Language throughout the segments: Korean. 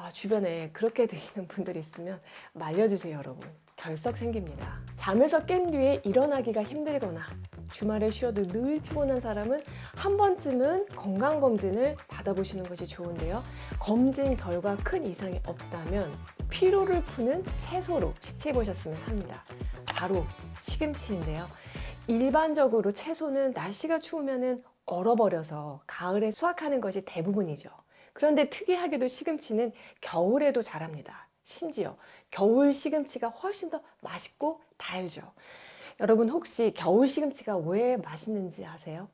주변에 그렇게 드시는 분들이 있으면 말려주세요, 여러분. 결석 생깁니다. 잠에서 깬 뒤에 일어나기가 힘들거나 주말에 쉬어도 늘 피곤한 사람은 한 번쯤은 건강검진을 받아보시는 것이 좋은데요. 검진 결과 큰 이상이 없다면 피로를 푸는 채소로 식취해 보셨으면 합니다. 바로 시금치인데요. 일반적으로 채소는 날씨가 추우면 얼어버려서 가을에 수확하는 것이 대부분이죠. 그런데 특이하게도 시금치는 겨울에도 자랍니다. 심지어 겨울 시금치가 훨씬 더 맛있고 달죠. 여러분 혹시 겨울 시금치가 왜 맛있는지 아세요?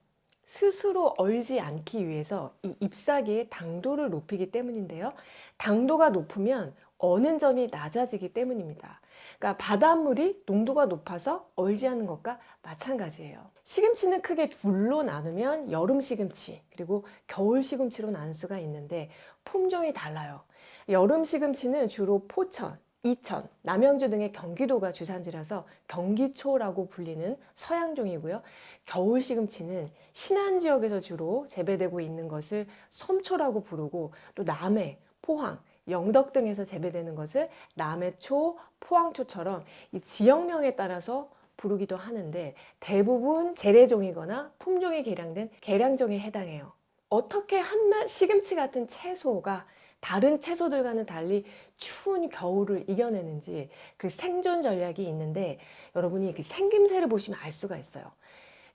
스스로 얼지 않기 위해서 이 잎사귀의 당도를 높이기 때문인데요. 당도가 높으면 어는 점이 낮아지기 때문입니다. 그러니까 바닷물이 농도가 높아서 얼지 않는 것과 마찬가지예요. 시금치는 크게 둘로 나누면 여름 시금치 그리고 겨울 시금치로 나눌 수가 있는데 품종이 달라요. 여름 시금치는 주로 포천, 이천, 남양주 등의 경기도가 주산지라서 경기초라고 불리는 서양종이고요. 겨울 시금치는 신안 지역에서 주로 재배되고 있는 것을 섬초라고 부르고 또 남해, 포항, 영덕 등에서 재배되는 것을 남해초, 포항초처럼 이 지역명에 따라서 부르기도 하는데 대부분 재래종이거나 품종이 개량된 개량종에 해당해요. 어떻게 한낱 시금치 같은 채소가 다른 채소들과는 달리 추운 겨울을 이겨내는지 그 생존 전략이 있는데 여러분이 그 생김새를 보시면 알 수가 있어요.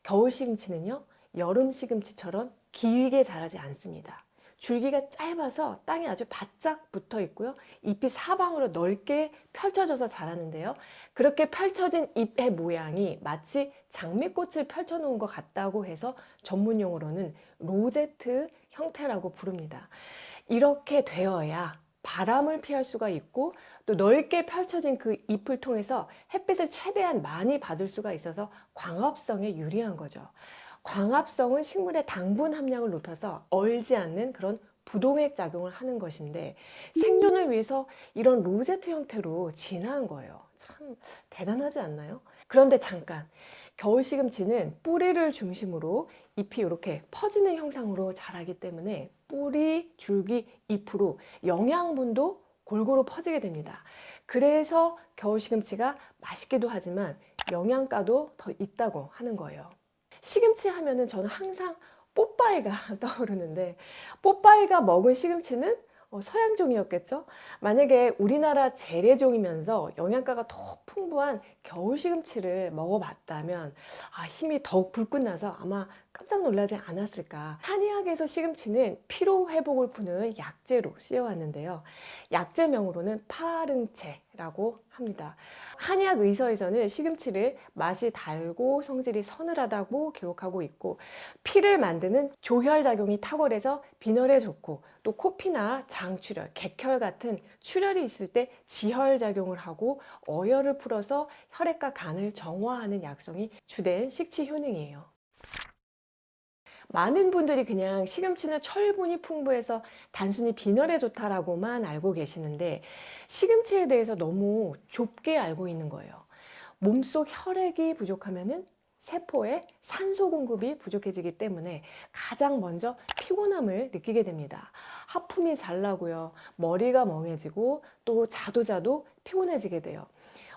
겨울 시금치는요, 여름 시금치처럼 길게 자라지 않습니다. 줄기가 짧아서 땅에 아주 바짝 붙어 있고요. 잎이 사방으로 넓게 펼쳐져서 자라는데요. 그렇게 펼쳐진 잎의 모양이 마치 장미꽃을 펼쳐놓은 것 같다고 해서 전문 용어로는 로제트 형태라고 부릅니다. 이렇게 되어야 바람을 피할 수가 있고 또 넓게 펼쳐진 그 잎을 통해서 햇빛을 최대한 많이 받을 수가 있어서 광합성에 유리한 거죠. 광합성은 식물의 당분 함량을 높여서 얼지 않는 그런 부동액 작용을 하는 것인데 생존을 위해서 이런 로제트 형태로 진화한 거예요. 참 대단하지 않나요? 그런데 잠깐, 겨울 시금치는 뿌리를 중심으로 잎이 이렇게 퍼지는 형상으로 자라기 때문에 뿌리, 줄기, 잎으로 영양분도 골고루 퍼지게 됩니다. 그래서 겨울 시금치가 맛있기도 하지만 영양가도 더 있다고 하는 거예요. 시금치 하면은 저는 항상 뽀빠이가 떠오르는데 뽀빠이가 먹은 시금치는 서양종이었겠죠? 만약에 우리나라 재래종이면서 영양가가 더 풍부한 겨울 시금치를 먹어봤다면 힘이 더욱 불끈나서 아마 깜짝 놀라지 않았을까. 한의학에서 시금치는 피로 회복을 푸는 약재로 쓰여왔는데요. 약재명으로는 파릉채라고 합니다. 한의학 의서에서는 시금치를 맛이 달고 성질이 서늘하다고 기록하고 있고 피를 만드는 조혈작용이 탁월해서 빈혈에 좋고 또 코피나 장출혈, 객혈 같은 출혈이 있을 때 지혈작용을 하고 어혈을 풀어서 혈액과 간을 정화하는 약성이 주된 식치 효능이에요. 많은 분들이 그냥 시금치는 철분이 풍부해서 단순히 빈혈에 좋다라고만 알고 계시는데 시금치에 대해서 너무 좁게 알고 있는 거예요. 몸속 혈액이 부족하면은 세포에 산소 공급이 부족해지기 때문에 가장 먼저 피곤함을 느끼게 됩니다. 하품이 잘 나고요. 머리가 멍해지고 또 자도 피곤해지게 돼요.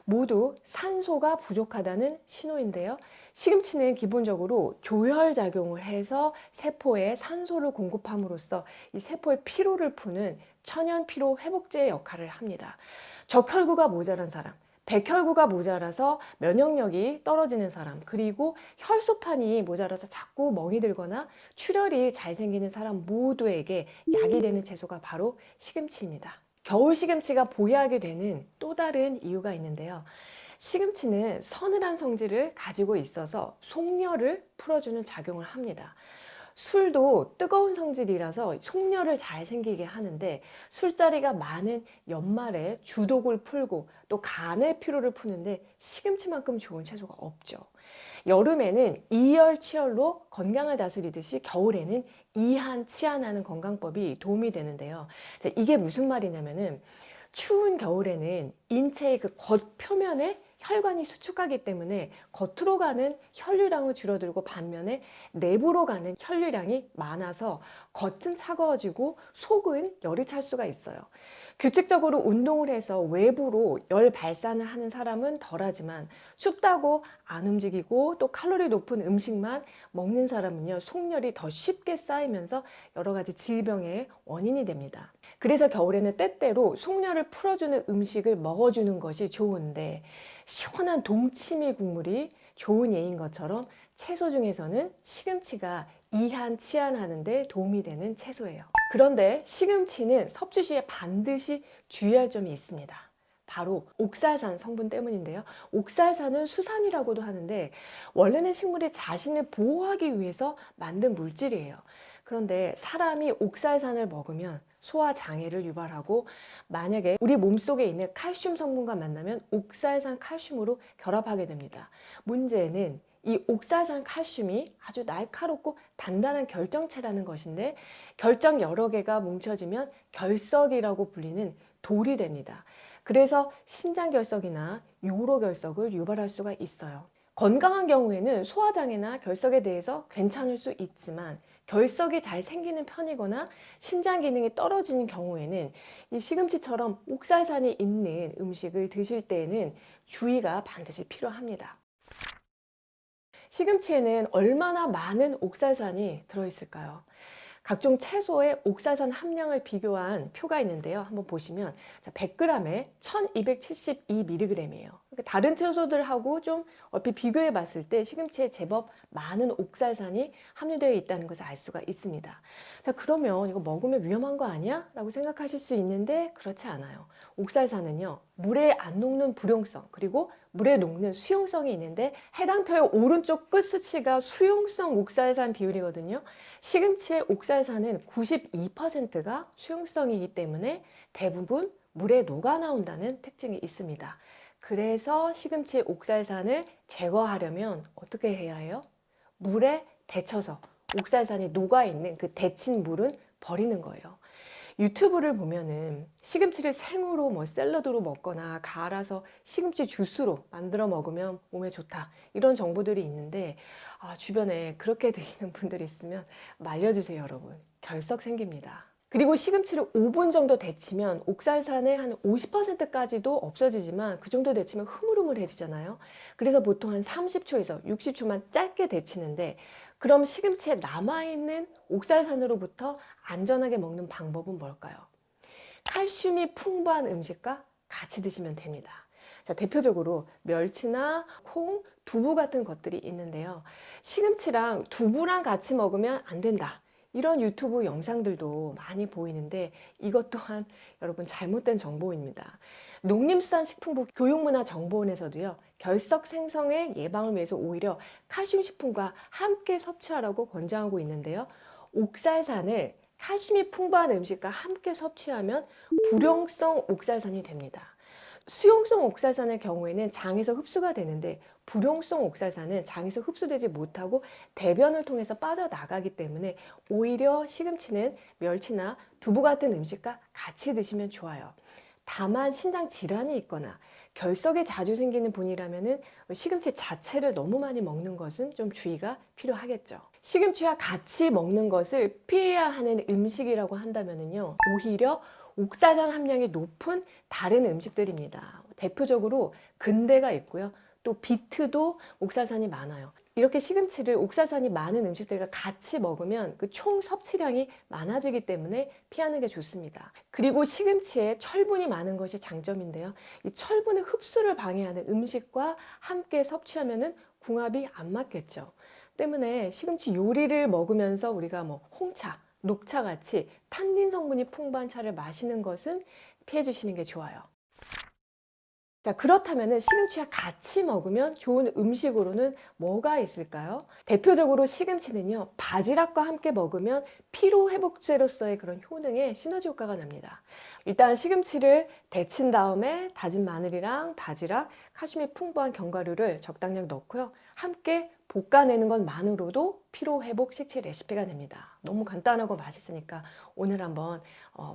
모두 산소가 부족하다는 신호인데요. 시금치는 기본적으로 조혈작용을 해서 세포에 산소를 공급함으로써 이 세포의 피로를 푸는 천연 피로 회복제 역할을 합니다. 적혈구가 모자란 사람, 백혈구가 모자라서 면역력이 떨어지는 사람, 그리고 혈소판이 모자라서 자꾸 멍이 들거나 출혈이 잘 생기는 사람 모두에게 약이 되는 채소가 바로 시금치입니다. 겨울 시금치가 보약이 되는 또 다른 이유가 있는데요. 시금치는 서늘한 성질을 가지고 있어서 속열을 풀어주는 작용을 합니다. 술도 뜨거운 성질이라서 속열을 잘 생기게 하는데 술자리가 많은 연말에 주독을 풀고 또 간의 피로를 푸는데 시금치만큼 좋은 채소가 없죠. 여름에는 이열치열로 건강을 다스리듯이 겨울에는 이한치한하는 건강법이 도움이 되는데요. 이게 무슨 말이냐면은 추운 겨울에는 인체의 그 겉표면에 혈관이 수축하기 때문에 겉으로 가는 혈류량은 줄어들고 반면에 내부로 가는 혈류량이 많아서 겉은 차가워지고 속은 열이 찰 수가 있어요. 규칙적으로 운동을 해서 외부로 열 발산을 하는 사람은 덜하지만 춥다고 안 움직이고 또 칼로리 높은 음식만 먹는 사람은요, 속열이 더 쉽게 쌓이면서 여러 가지 질병의 원인이 됩니다. 그래서 겨울에는 때때로 속열을 풀어주는 음식을 먹어주는 것이 좋은데, 시원한 동치미 국물이 좋은 예인 것처럼 채소 중에서는 시금치가 이한 치환하는 데 도움이 되는 채소예요. 그런데 시금치는 섭취 시에 반드시 주의할 점이 있습니다. 바로 옥살산 성분 때문인데요. 옥살산은 수산이라고도 하는데 원래는 식물이 자신을 보호하기 위해서 만든 물질이에요. 그런데 사람이 옥살산을 먹으면 소화 장애를 유발하고, 만약에 우리 몸속에 있는 칼슘 성분과 만나면 옥살산 칼슘으로 결합하게 됩니다. 문제는 이 옥살산 칼슘이 아주 날카롭고 단단한 결정체라는 것인데, 결정 여러 개가 뭉쳐지면 결석이라고 불리는 돌이 됩니다. 그래서 신장결석이나 요로결석을 유발할 수가 있어요. 건강한 경우에는 소화장애나 결석에 대해서 괜찮을 수 있지만, 결석이 잘 생기는 편이거나 신장 기능이 떨어지는 경우에는 이 시금치처럼 옥살산이 있는 음식을 드실 때에는 주의가 반드시 필요합니다. 시금치에는 얼마나 많은 옥살산이 들어있을까요? 각종 채소의 옥살산 함량을 비교한 표가 있는데요. 한번 보시면 100g에 1272mg이에요. 다른 채소들하고 좀 얼핏 비교해 봤을 때 시금치에 제법 많은 옥살산이 함유되어 있다는 것을 알 수가 있습니다. 자, 그러면 이거 먹으면 위험한 거 아니야? 라고 생각하실 수 있는데 그렇지 않아요. 옥살산은요, 물에 안 녹는 불용성, 그리고 물에 녹는 수용성이 있는데, 해당 표의 오른쪽 끝 수치가 수용성 옥살산 비율이거든요. 시금치의 옥살산은 92%가 수용성이기 때문에 대부분 물에 녹아 나온다는 특징이 있습니다. 그래서 시금치의 옥살산을 제거하려면 어떻게 해야 해요? 물에 데쳐서 옥살산이 녹아있는 그 데친 물은 버리는 거예요. 유튜브를 보면은 시금치를 생으로 샐러드로 먹거나 갈아서 시금치 주스로 만들어 먹으면 몸에 좋다, 이런 정보들이 있는데, 주변에 그렇게 드시는 분들이 있으면 말려주세요, 여러분. 결석 생깁니다. 그리고 시금치를 5분 정도 데치면 옥살산의 한 50%까지도 없어지지만, 그 정도 데치면 흐물흐물해지잖아요. 그래서 보통 한 30초에서 60초만 짧게 데치는데, 그럼 시금치에 남아있는 옥살산으로부터 안전하게 먹는 방법은 뭘까요? 칼슘이 풍부한 음식과 같이 드시면 됩니다. 자, 대표적으로 멸치나 콩, 두부 같은 것들이 있는데요. 시금치랑 두부랑 같이 먹으면 안 된다, 이런 유튜브 영상들도 많이 보이는데, 이것 또한 여러분 잘못된 정보입니다. 농림수산식품부 교육문화정보원에서도요, 결석 생성의 예방을 위해서 오히려 칼슘 식품과 함께 섭취하라고 권장하고 있는데요. 옥살산을 칼슘이 풍부한 음식과 함께 섭취하면 불용성 옥살산이 됩니다. 수용성 옥살산의 경우에는 장에서 흡수가 되는데, 불용성 옥살산은 장에서 흡수되지 못하고 대변을 통해서 빠져나가기 때문에 오히려 시금치는 멸치나 두부 같은 음식과 같이 드시면 좋아요. 다만 신장 질환이 있거나 결석이 자주 생기는 분이라면 시금치 자체를 너무 많이 먹는 것은 좀 주의가 필요하겠죠. 시금치와 같이 먹는 것을 피해야 하는 음식이라고 한다면요, 오히려 옥살산 함량이 높은 다른 음식들입니다. 대표적으로 근대가 있고요. 또 비트도 옥살산이 많아요. 이렇게 시금치를 옥살산이 많은 음식들과 같이 먹으면 그 총 섭취량이 많아지기 때문에 피하는 게 좋습니다. 그리고 시금치에 철분이 많은 것이 장점인데요. 이 철분의 흡수를 방해하는 음식과 함께 섭취하면 궁합이 안 맞겠죠. 때문에 시금치 요리를 먹으면서 우리가 홍차, 녹차 같이 탄닌 성분이 풍부한 차를 마시는 것은 피해 주시는 게 좋아요. 자, 그렇다면 시금치와 같이 먹으면 좋은 음식으로는 뭐가 있을까요? 대표적으로 시금치는요, 바지락과 함께 먹으면 피로회복제로서의 그런 효능에 시너지 효과가 납니다. 일단 시금치를 데친 다음에 다진 마늘이랑 바지락, 칼슘이 풍부한 견과류를 적당량 넣고요, 함께 볶아내는 것만으로도 피로회복 식치 레시피가 됩니다. 너무 간단하고 맛있으니까 오늘 한번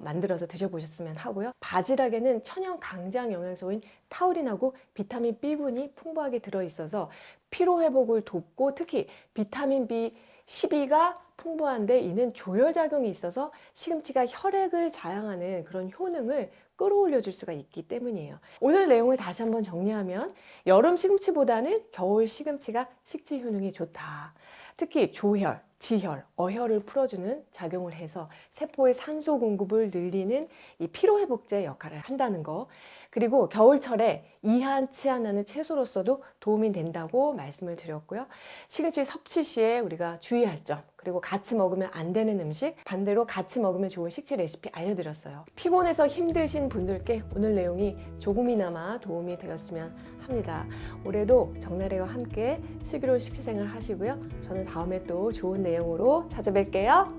만들어서 드셔보셨으면 하고요. 바지락에는 천연 강장 영양소인 타우린하고 비타민 B군이 풍부하게 들어있어서 피로회복을 돕고, 특히 비타민 B12가 풍부한데 이는 조혈작용이 있어서 시금치가 혈액을 자양하는 그런 효능을 끌어올려 줄 수가 있기 때문이에요. 오늘 내용을 다시 한번 정리하면 여름 시금치보다는 겨울 시금치가 식지 효능이 좋다. 특히 조혈, 지혈, 어혈을 풀어주는 작용을 해서 세포의 산소 공급을 늘리는 이 피로회복제 역할을 한다는 거. 그리고 겨울철에 이한, 치한하는 채소로서도 도움이 된다고 말씀을 드렸고요. 시금치 섭취 시에 우리가 주의할 점, 그리고 같이 먹으면 안 되는 음식, 반대로 같이 먹으면 좋은 식지 레시피 알려드렸어요. 피곤해서 힘드신 분들께 오늘 내용이 조금이나마 도움이 되었으면 합니다. 올해도 정나래와 함께 슬기로운 식시생활 하시고요. 저는 다음에 또 좋은 내용으로 찾아뵐게요.